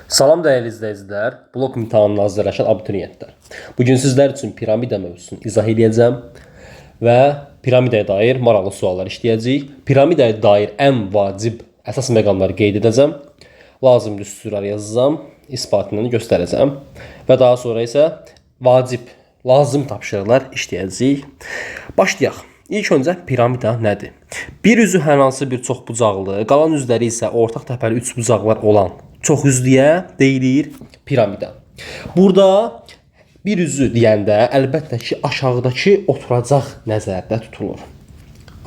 Salam dəyərli izləyicilər, blok imtahanına hazırlaşan abituriyentlər. Bugün sizlər üçün piramida mövzusunu izah edəcəm və piramidaya dair maraqlı suallar işləyəcəyik. Piramidaya dair ən vacib əsas məqamları qeyd edəcəm. Lazım düsturlar yazacağam, isbatını göstərəcəm və daha sonra isə lazım tapşırıqlar işləyəcəyik. Başlayaq. İlk öncə piramida nədir? Bir üzü hər hansı bir çoxbucaqlı, qalan üzləri isə ortaq təpəli üçbucaqlar olan çox üzlüyə deyilir piramida. Burada bir üzü deyəndə əlbəttə ki, aşağıdakı oturacaq nəzərdə tutulur.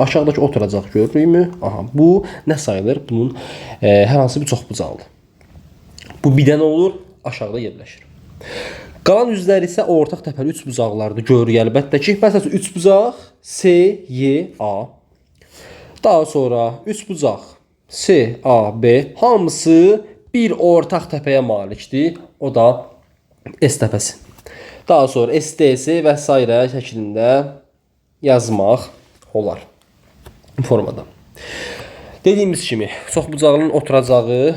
Aşağıdakı oturacaq görürükmü? Aha, bu nə sayılır? Bunun hər hansı bir çoxbucaqlı. Bu bir dənə olur, aşağıda yerləşir. Qalan üzlər isə ortaq təpəli üçbucaqlardır. Görürük əlbəttə ki, məsələn üçbucaq C, Y, A. Daha sonra üçbucaq C, A, B hamısı bir ortaq təpəyə malikdir. O da S təpəsi. Daha sonra SDS və s. şəklində yazmaq olar bu formada. Dediyimiz kimi çoxbucaqlının oturacağı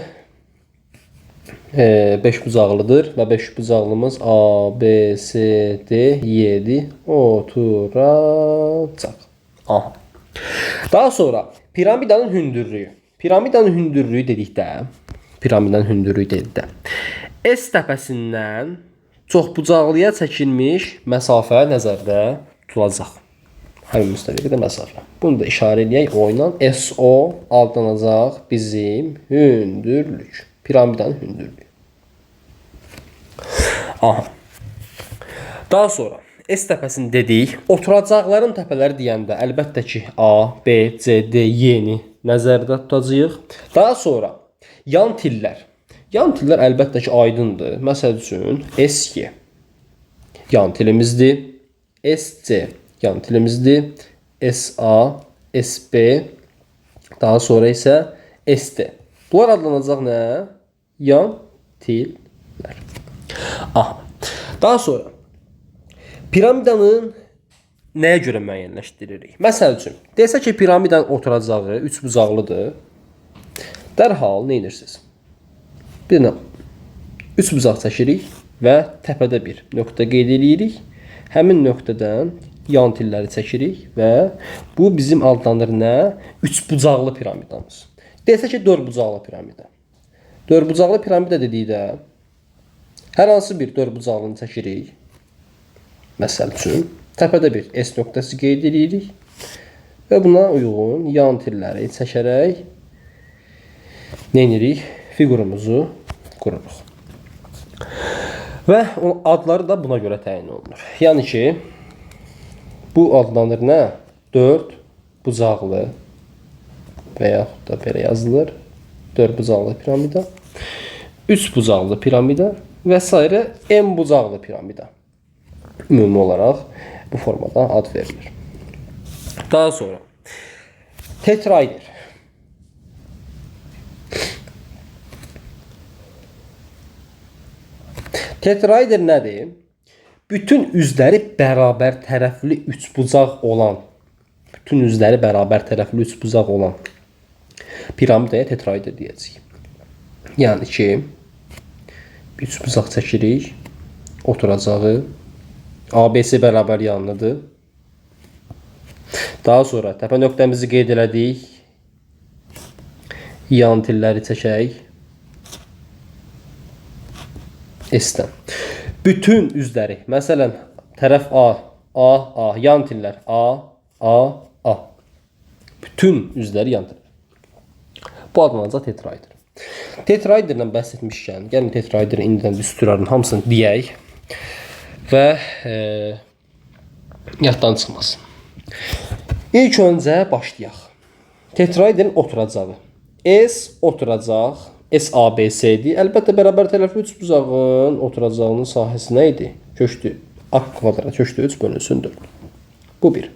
5 bucaqlıdır və 5 bucaqlımız A, B, C, D, Y-dir. Oturacaq. Aha. Daha sonra piramidanın hündürlüyü. Piramidanın hündürlüyü dedikdə S təpəsindən çoxbucaqlıya çəkilmiş məsafə nəzərdə tutulacaq. Həmin müstəviqdə məsafə. Bunu da işarə edək oyla. SO aldanacaq bizim hündürlük. Piramidanın hündürlüyü. Aha. Daha sonra S təpəsini dedik. Oturacaqların təpələri deyəndə əlbəttə ki A, B, C, D, Y-ni nəzərdə tutacağıq. Daha sonra yan tillər. Yan tillər əlbəttə ki aydındır. Məsəl üçün SY yan tilimizdir. SC yan tilimizdir. SA, SB, daha sonra isə ST. Bunlar adlanacaq nə? Yan tillər. Aha. Daha sonra piramidanın nəyə görə müəyyənləşdiririk? Məsəl üçün, desək ki, piramidanın oturacağı üçbucaqlıdır. Dərhal nə edirsiniz? Bir üçbucaq çəkirik və təpədə bir nöqtə qeyd edirik. Həmin nöqtədən yan tilləri çəkirik və bu bizim adlanır nə? Üçbucaqlı piramidamız. Desək ki, dördbucaqlı piramida. Dördbucaqlı piramida dedikdə hər hansı bir dördbucaqlını çəkirik. Məsəl üçün, təpədə bir S nöqtəsi qeyd edirik və buna uyğun yan tilləri çəkərək nə edirik? Fiqurumuzu qururuq. Və adları da buna görə təyin olunur. Yəni ki, bu adlanır nə? Dörd bucaqlı və yaxud da belə yazılır. Dörd bucaqlı piramida, üç bucaqlı piramida və s. n bucaqlı piramida. Ümumi olaraq bu formada ad verilir. Daha sonra tetraider. Tetraider nədir? Bütün üzləri bərabər tərəfli üçbucaq olan piramidaya tetraider deyəcəyik. Yəni ki, üçbucaq çəkirik, oturacağı ABC bərabər yanlıdır. Daha sonra təpə nöqtəmizi qeyd elədik. Yan tilləri çəkək. S-dən. Bütün üzləri, məsələn, tərəf A, yan tillər A. Bütün üzləri yan tillər. Bu adlanacaq tetraider. Tetraiderdən bəhs etmişkən, gəlin tetraiderin indidən düsturların hamısını deyək və yaddan çıxmasın. İlk öncə başlayaq. Tetraiderin oturacağı. S oturacaq, SABC-dir. Əlbəttə, bərabər tərəfli üçbucağın oturacağının sahəsi nə idi? Köşdü A kvadrat, köşdü 3 bölünsün 4. Bu bir.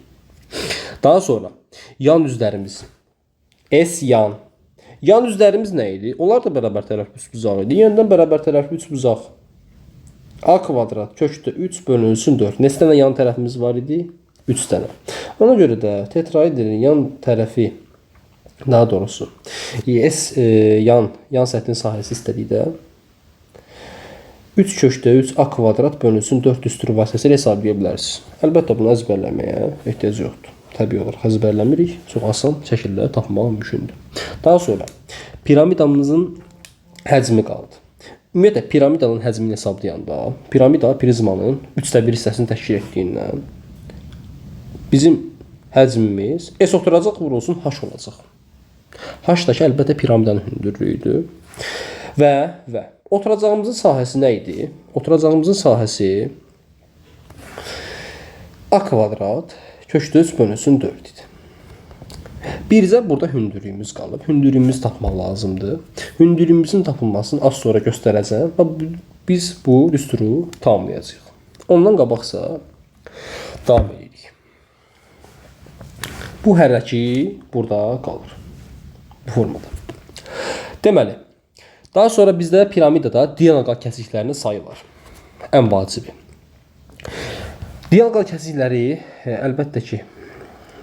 Daha sonra yan üzlərimiz. S yan. Yan üzlərimiz nə idi? Onlar da bərabər tərəfli üçbucaq idi. Yenidən bərabər tərəfli üçbucaq. A kvadrat köşdü 3 bölünsün 4. Neçə dənə yan tərəfimiz var idi? 3 dənə. Ona görə də tetraiderin yan tərəfi, daha doğrusu yan səthin sahəsi istədikdə 3 köşkdə 3 a kvadrat bölünsün 4 üstü vasitəsilə hesablaya bilərsiniz. Əlbəttə bunu əzbərləməyə ehtiyac yoxdur. Təbii olaraq əzbərləmirik. Çox asan şəkildə tapmaq mümkündür. Daha sonra piramidamızın həcmi qaldı. Ümumiyyətlə piramidanın həcmini hesablayanda piramida prizmanın 1/3 hissəsini təşkil etdiyindən bizim həcmimiz S oturacaq vurulsun H olacaq. H-dakı əlbəttə piramidanın hündürlüyüdür. Və oturacağımızın sahəsi nə idi? Oturacağımızın sahəsi a kvadrat köşkdə 3 bölünsün 4 idi. Bircə burada hündürlüyümüz qalıb. Hündürlüyümüzü tapmaq lazımdır. Hündürlüyümüzün tapılmasını az sonra göstərəcəm və biz bu düsturu tamamlayacağıq. Ondan qabaqsa davam edirik. Bu hərəki burada qalır. Bu formada. Deməli, daha sonra bizdə piramidada diagonal kəsiklərinin sayı var. Ən vacibi. Diagonal kəsikləri əlbəttə ki,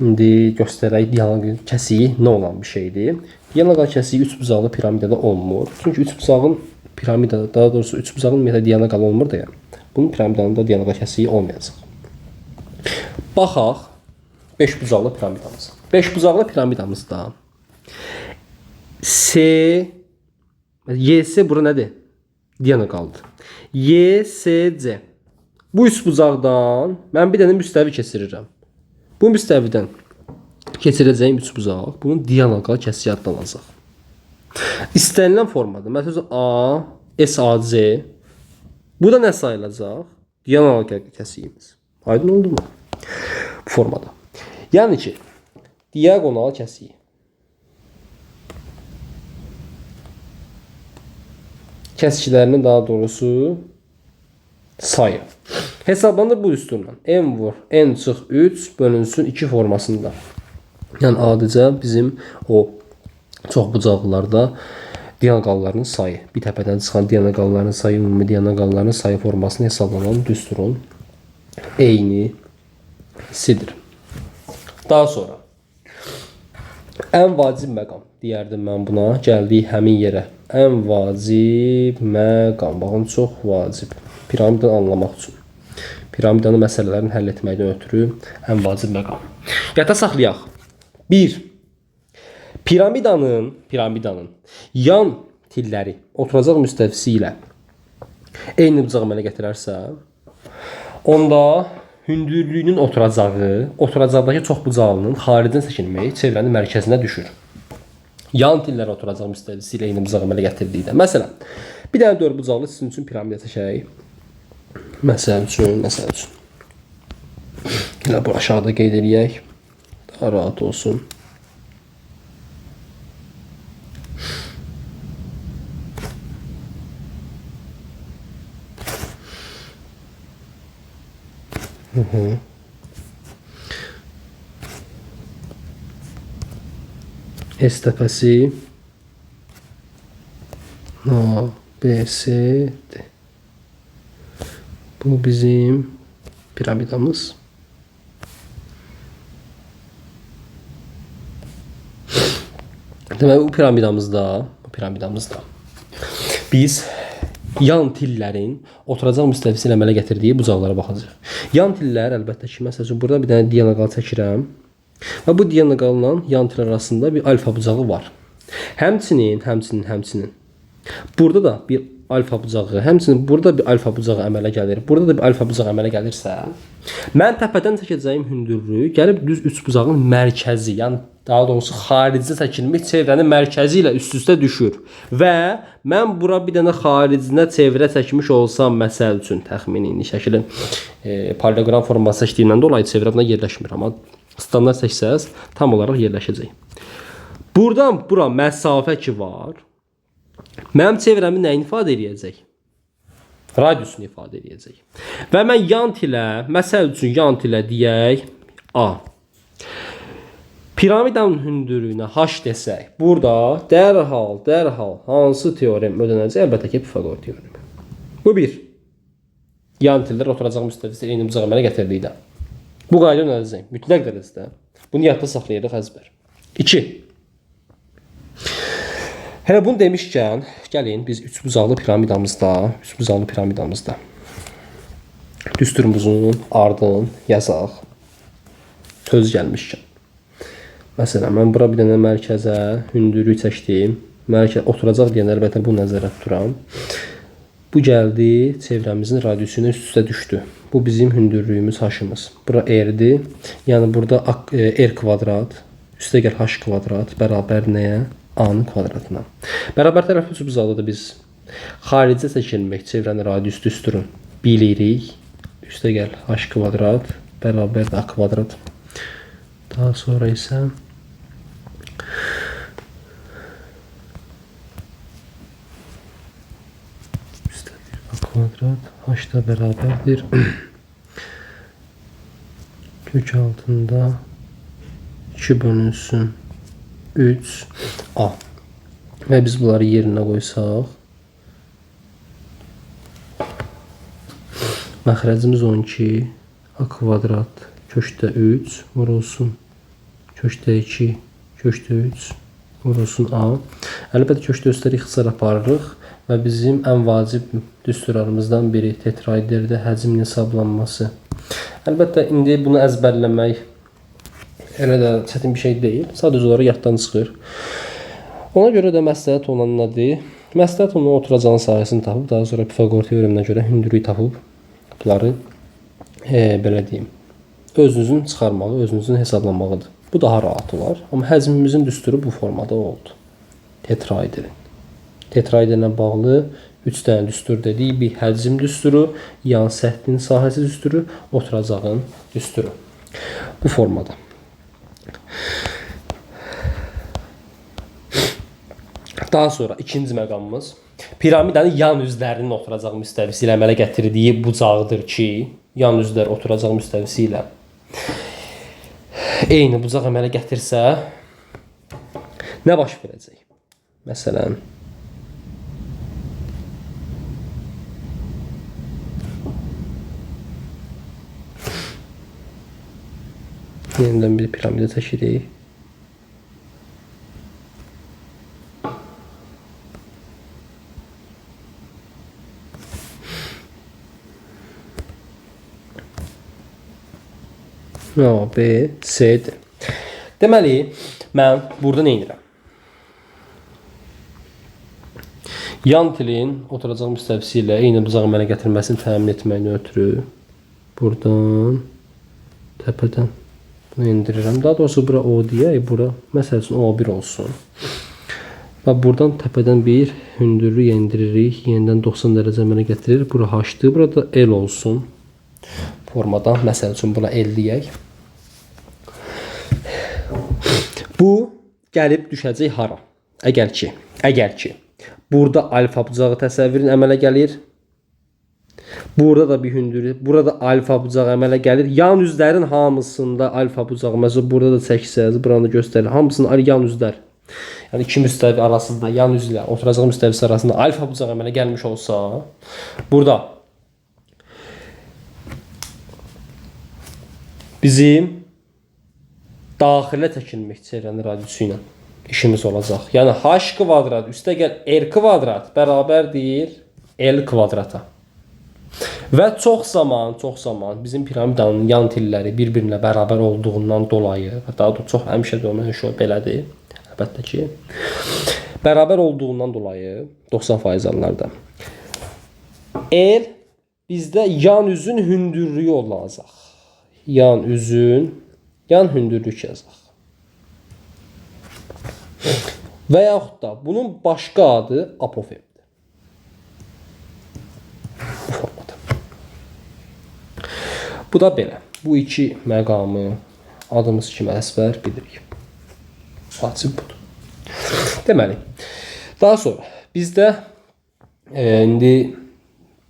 indi göstərək diagonal kəsiyi nə olan bir şeydir. Diagonal kəsiyi üçbucaqlı piramidada olmur. Çünki üçbucağın piramidada, daha doğrusu üçbucağın ümumiyyətlə diagonal olmur deyə. Bunun piramidanın da diagonal kəsiyi olmayacaq. Baxaq beşbucaqlı piramidamıza. Beşbucaqlı piramidamızda YS bura nədir? Diagonaldır. YSC. Bu üçbucaqdan mən bir dənə müstəvi keçirirəm. Bu müstəvidən keçirəcəyim üçbucaq bunun diagonal kəsiyi adlanacaq. İstənilən formada. Məsələn A, SAC. Bu da nə sayılacaq? Diagonal kəsiyimiz. Aydın oldu mu? Bu formada. Yəni ki, diagonal kəsiyi. Kəsiklərinin daha doğrusu sayı. Hesablanır bu üstünlə. N vur, N çıx 3 bölünsün 2 formasında. Yəni adicə bizim o çox bucaqlarda diagonalların sayı, bir təpədən çıxan diagonalların sayı, ümumi diagonalların sayı formasını hesablanan düsturun eynisidir. Daha sonra ən vacib məqam deyərdim mən buna. Gəldik həmin yerə. Ən vacib məqam. Baxın, çox vacib. Piramidanı anlamaq üçün. Piramidanı məsələlərini həll etməkdən ötürü ən vacib məqam. Yada saxlayaq. 1. Piramidanın yan tilləri oturacaq müstəvisi ilə eyni bucağı əmələ gətirərsə, onda hündürlüyünün oturacaqdakı çox bucağının xaricdən çəkilməyi çevrənin mərkəzinə düşür. Yan tillər oturacaq müstəvisi ilə eyni bucağı əmələ gətirdikdə. Məsələn, bir dənə dörd bucaqlı sizin üçün piramida çəkək. Məsəl üçün. Elə bu aşağıda qeyd edək. Daha rahat olsun. S təpəsi A, B, C, D. Bu bizim piramidamız. Deməli bu piramidamızda biz yan tillərin oturacaq müstəvisi ilə əmələ gətirdiyi bucaqlara baxacağıq. Yan tillər əlbəttə ki, məsələn, burada bir dənə diagonal çəkirəm və bu diagonalla yan tillər arasında bir alfa bucağı var. Həmçinin burada da bir alfa bucağı, həmçinin burada bir alfa bucağı əmələ gəlir. Burada da bir alfa bucağı əmələ gəlirsə, mən təpədən çəkəcəyim hündürlüyü gəlib düz üç bucağın mərkəzi, yəni daha doğrusu xaricdə çəkilmiş çevrənin mərkəzi ilə üst-üstə düşür. Və mən bura bir dənə xaricinə çevrə çəkmiş olsam, məsəl üçün təxmini şəkilin parallelogram forması çəkdiyimdən dolayı çevrə buna yerləşmir, amma standart çəksəz tam olaraq yerləşəcək. Buradan bura məsafə ki var. Mənim çevrəmi nə ifadə edəcək? Radiusunu ifadə edəcək. Və mən yan tilə, məsəl üçün yan tilə deyək A. Piramidanın hündürlüyünə H desək, burada dərhal hansı teorem ödənəcək? Əlbəttə ki, Pifaqor teoremi. Bu bir. Yan tillər oturacaq müstəvisi eyni bucaq əmələ gətirdikdə. Bu qayda ödənəcək. Mütləq dərəcədə. Bunu yadda saxlayırıq əzbər. 2. Hələ bunu demişkən, gəlin biz üçbucaqlı piramidamızda düsturumuzun ardını yazaq. Söz gəlmişkən. Məsələn, mən bura bir dənə mərkəzə hündürlük çəkdim. Mərkəz oturacaq deyən əlbəttə bu nəzərdə tuturam. Bu gəldi, çevrəmizin radiusuna üst-üstə düşdü. Bu bizim hündürlüyümüz h-ımız. Bura r-dir. Yəni burada r kvadrat üstə gəl h kvadrat bərabər nəyə? A-nın kvadratına. Bərabər tərəfli üçbucaqlıda biz xaricə çəkilmək çevrənin radius düsturun bilirik. Üstə gəl h kvadrat bərabər a kvadrat. Daha sonra isə kvadrat h-da bərabərdir. Kök altında 2 bölünsün 3a. Və biz bunları yerinə qoysaq. Məxrəcimiz 12 a kvadrat kökdə 3 vurulsun. Kökdə 2 kökdə 3 vurulsun a. Əlbəttə kökdə üstləri ixtisar aparırıq. Və bizim ən vacib düsturlarımızdan biri tetraederdə həcmin hesablanması. Əlbəttə, indi bunu əzbərləmək elə də çətin bir şey deyil. Sadəcə olaraq yaddan çıxır. Ona görə də məsləhət olan nədir? Məsləhət olan oturacağın sahəsini tapıb, daha sonra Pifaqor teoreminə görə hündürlük tapıb bunları belə deyim, özünüzün çıxarmağı, özünüzün hesablamağıdır. Bu daha rahat olar. Amma həcmimizin düsturu bu formada oldu. Tetraederin. Tetraederlə bağlı 3 dənə düstur dedik. Bir həcm düsturu, yan səthinin sahəsi düsturu, oturacağın düsturu. Bu formada. Daha sonra ikinci məqamımız piramidanın yan üzlərinin oturacaq müstəvisi ilə əmələ gətirdiyi bucaqdır ki, yan üzlər oturacaq müstəvisi ilə eyni bucaq əmələ gətirsə nə baş verəcək? Məsələn, yenidən bir piramida çəkirik. A, B, C-dir. Deməli, mən burada nə edirəm? Yan tilin oturacaq müstəvisi ilə eyni bucaq əmələ gətirməsini təmin etməyini ötürü buradan, təpədən bunu indirirəm. Daha doğrusu bura O deyək, bura məsəl üçün O1 olsun. Və buradan təpədən bir hündürlük indiririk. Yenidən 90 dərəcə əmələ gətirir. Bura H-dır. Burada L olsun. Formadan məsəl üçün buna L deyək. Bu gəlib düşəcək hara? Əgər ki, burada alfa bucağı təsəvvürün əmələ gəlir. Burada da bir hündürlük, burada alfa bucağı əmələ gəlir. Yan üzlərin hamısında alfa bucağı, məsələn burada da çəksəz, buranı göstərir. Hamısının yan üzlər. Yəni iki müstəvi arasında, yan üzlə oturacaq müstəvisi arasında alfa bucağı əmələ gəlmiş olsa, burada bizim daxilə çəkilmək çevrənin radiusu ilə işimiz olacaq. Yəni h kvadrat üstə gəl r kvadrat bərabərdir l kvadrata. Və çox zaman bizim piramidanın yan tilləri bir-birinə bərabər olduğundan dolayı, daha da çox həmişə demək belədir. Əlbəttə ki, bərabər olduğundan dolayı 90% hallarda L bizdə yan üzün hündürlüyü olacaq. Yan hündürlük yazaq. Və yaxud da bunun başqa adı apofemdir. Bu formada. Bu da belə. Bu iki məqamı adımız kimi əzbər bilirik. Vacib budur. Deməli, daha sonra bizdə indi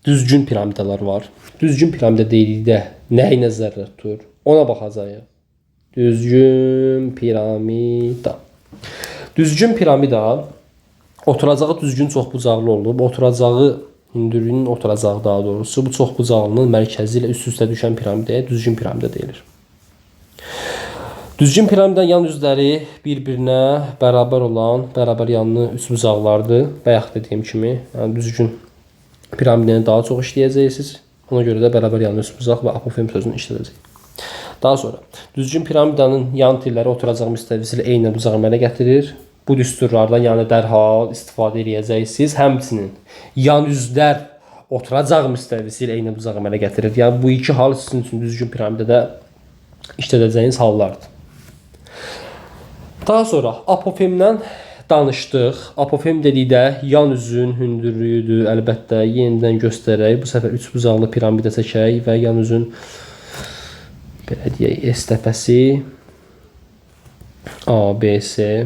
düzgün piramidalar var. Düzgün piramida dedikdə nəyi nəzərdə tutur? Ona baxacağıq. Düzgün piramida. Düzgün piramida oturacağı düzgün çoxbucaqlı olub. Oturacağı hündürlüyünün oturacağı daha doğrusu bu çoxbucaqlının mərkəzi ilə üst-üstə düşən piramidaya düzgün piramida deyilir. Düzgün piramidin yan üzləri bir-birinə bərabər olan bərabər yanlı üçbucaqlardır. Bayaq dediyim kimi, yəni düzgün piramidini daha çox işləyəcəksiniz. Ona görə də bərabər yanlı üçbucaq və apofem sözünü işlədəcəyik. Daha sonra düzgün piramidanın yan tilləri oturacaq müstəvisi ilə eyni bucaq əmələ gətirir. Bu düsturlardan yəni dərhal istifadə edəcəksiniz. Həmçinin yan üzlər oturacaq müstəvisi ilə eyni bucaq əmələ gətirir. Yəni bu iki hal sizin üçün düzgün piramidada işlədəcəyiniz hallardır. Daha sonra apofemdən danışdıq. Apofem dedikdə yan üzün hündürlüyüdür. Əlbəttə yenidən göstərək. Bu səfər üçbucaqlı piramida çəkək və yan üzün belə deyək S təpəsi ABC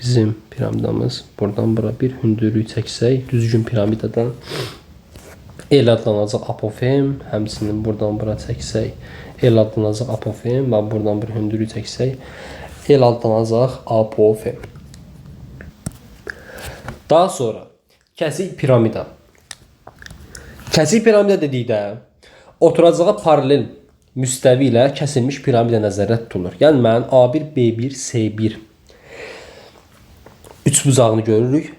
bizim piramidamız. Buradan bura bir hündürlük çəksək düzgün piramidadan el adlanacaq apofem. Həmçinin buradan bura çəksək el adlanacaq apofem və buradan bir hündürlük çəksək el adlanacaq apofem. Daha sonra kəsik piramida. Kəsik piramida dedikdə oturacağa paralel müstəvi ilə kəsilmiş piramida nəzərdə tutulur. Yəni mən A1, B1, C1 üçbucağını görürük.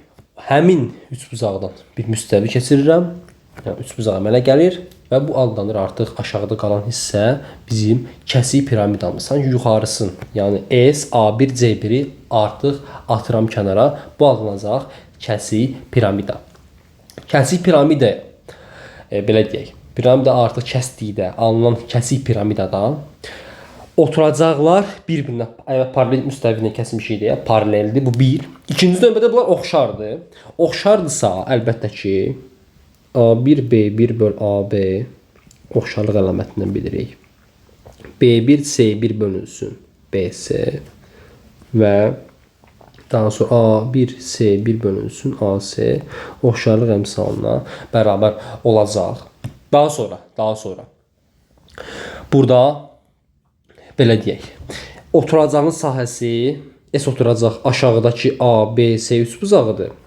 Həmin üçbucaqdan bir müstəvi keçirirəm. Yəni üçbucaq əmələ gəlir və bu adlanır artıq aşağıda qalan hissə bizim kəsik piramidamız. Sanki yuxarısın, yəni S, A1, C1-i artıq atıram kənara. Bu adlanacaq kəsik piramida. Kəsik piramida belə deyək, piramida artıq kəsdikdə alınan kəsik piramidadan oturacaqlar bir-birinə paralel müstəvi ilə kəsmişik deyə paraleldir. Bu bir. İkinci növbədə bunlar oxşardır. Oxşardırsa əlbəttə ki A1 B1 böl AB oxşarlıq əlamətindən bilirik. B1 C1 bölünsün BC və daha sonra A1 C1 bölünsün AC oxşarlıq əmsalına bərabər olacaq. Daha sonra burada belə deyək. Oturacağın sahəsi S oturacaq aşağıdakı A, B, C üçbucağıdır.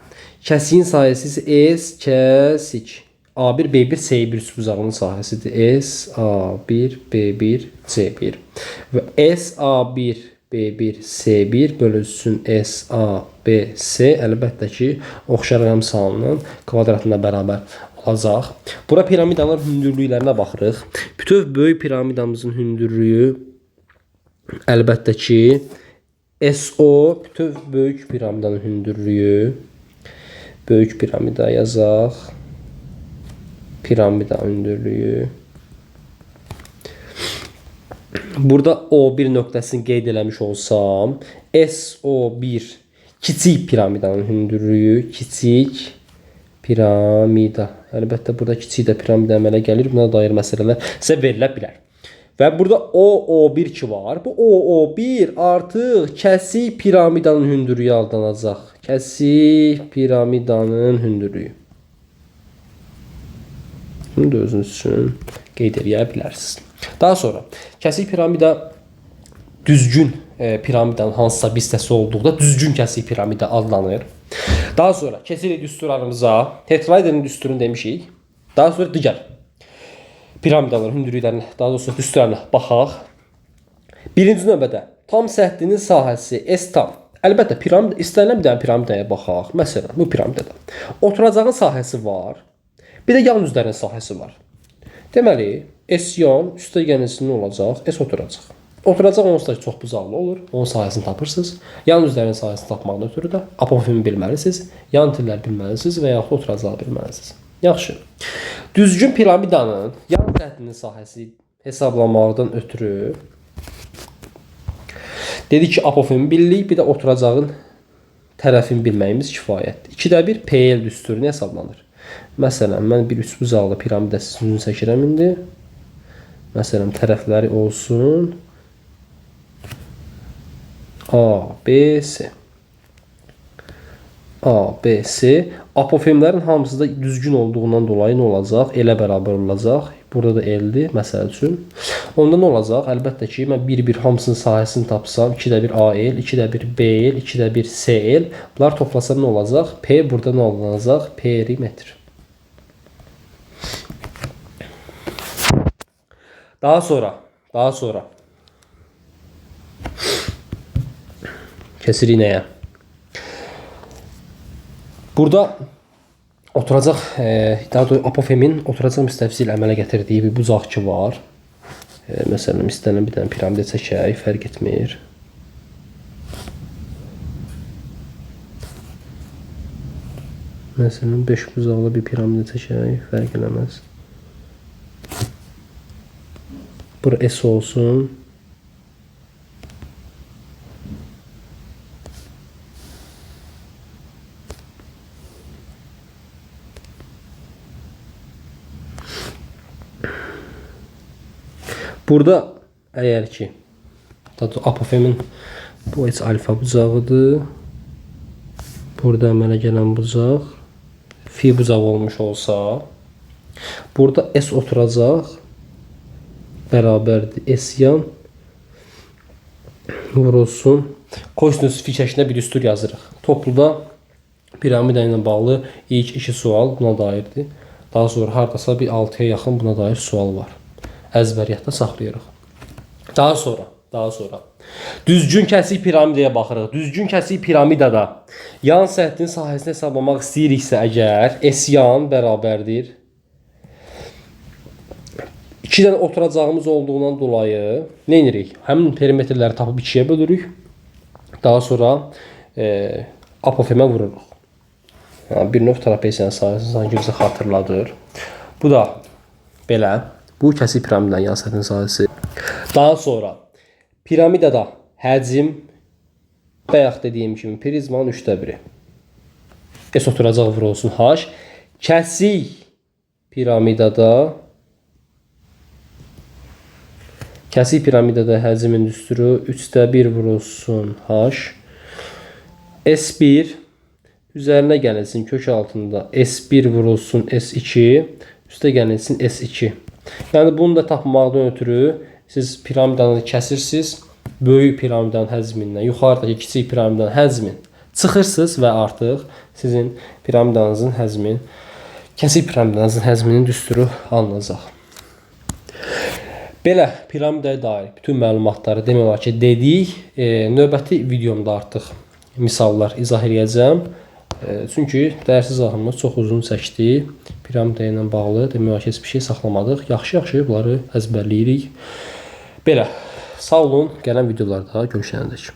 Kəsiyin sahəsi isə S kəsik A1, B1, C1 üçbucağının sahəsidir. S, A1, B1, C1 və S, A1, B1, C1 bölünsün S, A, B, C əlbəttə ki oxşarlıq əmsalının kvadratına bərabər olacaq. Bura piramidaların hündürlüklərinə baxırıq. Bütöv böyük piramidamızın hündürlüyü əlbəttə ki SO bütöv böyük piramidanın hündürlüyü. Böyük piramida yazaq. Piramida hündürlüyü. Burada O1 nöqtəsini qeyd eləmiş olsam, SO1 kiçik piramidanın hündürlüyü, kiçik piramida. Əlbəttə burada kiçik də piramida əmələ gəlir. Buna dair məsələlər sizə verilə bilər. Və burada OO1 ki var. Bu OO1 artıq kəsik piramidanın hündürlüyü aldanacaq. Kəsik piramidanın hündürlüyü. Bunu da özünüz üçün qeyd edə bilərsiniz. Daha sonra kəsik piramida düzgün piramidanın hansısa bir hissəsi olduqda düzgün kəsik piramida adlanır. Daha sonra kəsirik düsturlarımıza. Tetraederin düsturunu demişik. Daha sonra digər piramidaların hündürlüklərinə, daha doğrusu düsturlarına baxaq. Birinci növbədə tam səthinin sahəsi S tam. Əlbəttə piramida istənilən bir dənə piramidaya baxaq. Məsələn, bu piramidada oturacağın sahəsi var. Bir də yan üzlərin sahəsi var. Deməli, S yan üstəgənisinin olacaq, S oturacaq. Oturacaq onsuz da çox bucaqlı olur. Onun sahəsini tapırsınız. Yan üzlərin sahəsini tapmaqdan ötürü də apofemi bilməlisiniz, yan tillər bilməlisiniz və yaxud oturacağı bilməlisiniz. Yaxşı. Düzgün piramidanın yan səthinin sahəsi hesablamaqdan ötürü dedik ki, apofemi bilirik, bir də oturacağın tərəfini bilməyimiz kifayətdir. 2/1 PL düsturu hesablanır. Məsələn, mən bir üçbucaqlı piramida sizin çəkirəm indi. Məsələn, tərəfləri olsun A, B, C. A, B, C. Apofemlərin hamısı da düzgün olduğundan dolayı nə olacaq? Elə bərabər olacaq. Burada da L-dir, məsəl üçün. Onda nə olacaq? Əlbəttə ki, mən bir-bir hamısının sahəsini tapsam, 2/1 AL, 2/1 BL, 2/1 CL. Bunlar toplasam nə olacaq? P burada nə olacaq? Perimetr. Daha sonra kəsirik nəyə? Burada oturacaq, daha doğrusu apofemin oturacaq müstəvizi ilə əmələ gətirdiyi bir bucaq ki var. Məsələn, istənilən bir dənə piramida çəkək, fərq etmir. Məsələn, 5 bucaqlı bir piramida çəkək, fərq eləməz. Bura S olsun. Burada əgər ki, apofemin bu heç alfa bucağıdır. Burada əmələ gələn bucaq fi bucaq olmuş olsa, burada S oturacaq, bərabərdir S yan vurulsun. Kosinüs fi şəklində bir üstur yazırıq. Topluda piramida ilə bağlı ilk 2 sual buna dairdir. Daha sonra hardasa bir 6-ya yaxın buna dair sual var. Əzbəriyyatda saxlayırıq. Daha sonra düzgün kəsik piramidaya baxırıq. Düzgün kəsik piramidada yan səthinin sahəsini hesablamaq istəyiriksə əgər S yan bərabərdir 2 dənə oturacağımız olduğundan dolayı nə edirik? Həmin perimetrləri tapıb 2-yə bölürük. Daha sonra apofemə vururuq. Bir növ trapesiyanın sahəsini sanki bizə xatırladır. Bu da belə. Bu kəsik piramidanın yan səthinin sahəsi. Daha sonra piramidada həcm bayaq dediyim kimi prizmanın 3/1. S oturacaq vurulsun H. Kəsik piramidada həcmin düsturu 3/1 vurulsun H. S1 üzərinə gəlsin kök altında S1 vurulsun S2 üstə gəlsin S2. Yəni bunu da tapmaqdan ötürü siz piramidanı kəsirsiniz, böyük piramidanın həcmindən, yuxarıdakı kiçik piramidanın həcmin çıxırsınız və artıq sizin piramidanızın həcmi, kəsik piramidanızın həcminin düsturu alınacaq. Belə piramidaya dair bütün məlumatları demək olar ki dedik. Növbəti videomda artıq misallar izah edəcəm. Çünki dərsi zahımız çox uzun çəkdi. Piramida ilə bağlı demək olar ki heç bir şey saxlamadıq. Yaxşı bunları əzbərləyirik. Belə, sağ olun. Gələn videolarda görüşənədək.